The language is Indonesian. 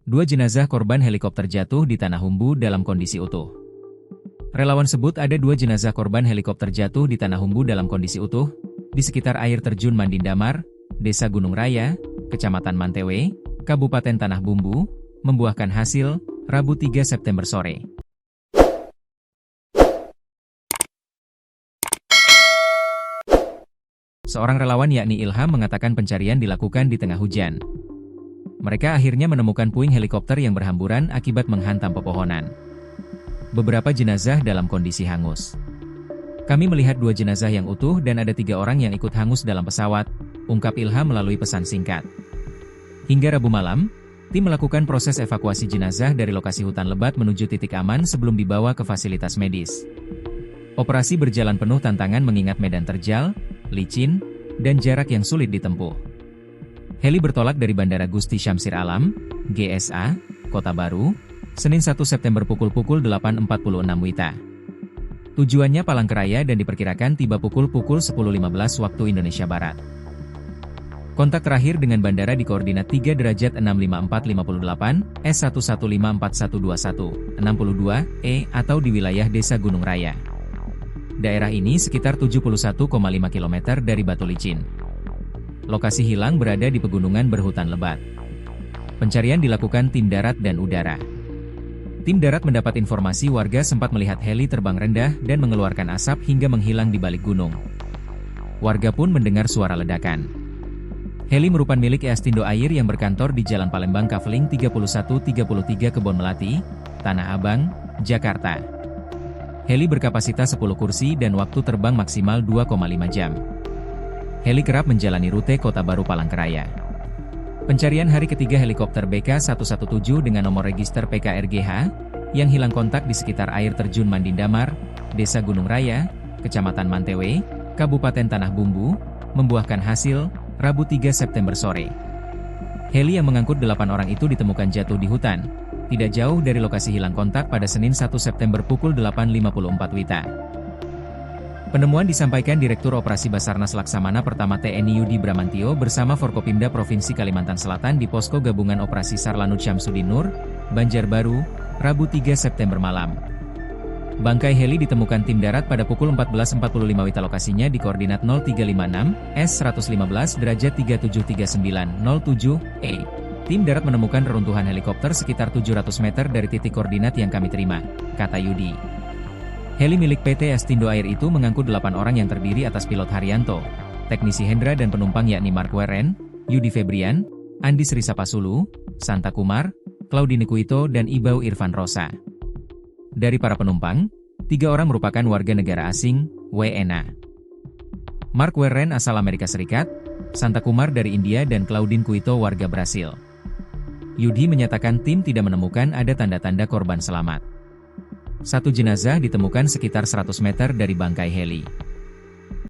Dua jenazah korban helikopter jatuh di Tanah Humbu dalam kondisi utuh. Relawan sebut ada dua jenazah korban helikopter jatuh di Tanah Humbu dalam kondisi utuh, di sekitar air terjun Mandindamar, Desa Gunung Raya, Kecamatan Mantewe, Kabupaten Tanah Bumbu, membuahkan hasil, Rabu 3 September sore. Seorang relawan yakni Ilham mengatakan pencarian dilakukan di tengah hujan. Mereka akhirnya menemukan puing helikopter yang berhamburan akibat menghantam pepohonan. Beberapa jenazah dalam kondisi hangus. Kami melihat dua jenazah yang utuh dan ada 3 orang yang ikut hangus dalam pesawat, ungkap Ilham melalui pesan singkat. Hingga Rabu malam, tim melakukan proses evakuasi jenazah dari lokasi hutan lebat menuju titik aman sebelum dibawa ke fasilitas medis. Operasi berjalan penuh tantangan mengingat medan terjal, licin, dan jarak yang sulit ditempuh. Heli bertolak dari Bandara Gusti Syamsir Alam, GSA, Kota Baru, Senin 1 September pukul 8.46 WITA. Tujuannya Palangkaraya dan diperkirakan tiba pukul 10.15 waktu Indonesia Barat. Kontak terakhir dengan bandara di koordinat 3 derajat 65458, S11541121, 62, atau di wilayah Desa Gunung Raya. Daerah ini sekitar 71,5 km dari Batu Licin. Lokasi hilang berada di pegunungan berhutan lebat. Pencarian dilakukan tim darat dan udara. Tim darat mendapat informasi warga sempat melihat heli terbang rendah dan mengeluarkan asap hingga menghilang di balik gunung. Warga pun mendengar suara ledakan. Heli merupakan milik Eastindo Air yang berkantor di Jalan Palembang Kafling 3133 Kebon Melati, Tanah Abang, Jakarta. Heli berkapasitas 10 kursi dan waktu terbang maksimal 2,5 jam. Heli kerap menjalani rute Kota Baru Palangkaraya. Pencarian hari ketiga helikopter BK-117 dengan nomor register PKRGH, yang hilang kontak di sekitar air terjun Mandindamar, Desa Gunung Raya, Kecamatan Mantewe, Kabupaten Tanah Bumbu, membuahkan hasil, Rabu 3 September sore. Heli yang mengangkut 8 orang itu ditemukan jatuh di hutan, tidak jauh dari lokasi hilang kontak pada Senin 1 September pukul 8.54 WITA. Penemuan disampaikan Direktur Operasi Basarnas Laksamana Pertama TNI Yudi Bramantio bersama Forkopimda Provinsi Kalimantan Selatan di Posko Gabungan Operasi SAR Lanut Syamsuddin Nur, Banjarbaru, Rabu 3 September malam. Bangkai heli ditemukan tim darat pada pukul 14.45 WITA lokasinya di koordinat 0356, S115 derajat 373907, Tim darat menemukan reruntuhan helikopter sekitar 700 meter dari titik koordinat yang kami terima, kata Yudi. Heli milik PT Eastindo Air itu mengangkut 8 orang yang terdiri atas pilot Haryanto, teknisi Hendra dan penumpang yakni Mark Weren, Yudi Febrian, Andi Sri Sapasulu, Santa Kumar, Claudine Kuito dan Ibau Irfan Rosa. Dari para penumpang, 3 orang merupakan warga negara asing, WNA. Mark Weren asal Amerika Serikat, Santa Kumar dari India dan Claudine Kuito warga Brasil. Yudi menyatakan tim tidak menemukan ada tanda-tanda korban selamat. Satu jenazah ditemukan sekitar 100 meter dari bangkai heli.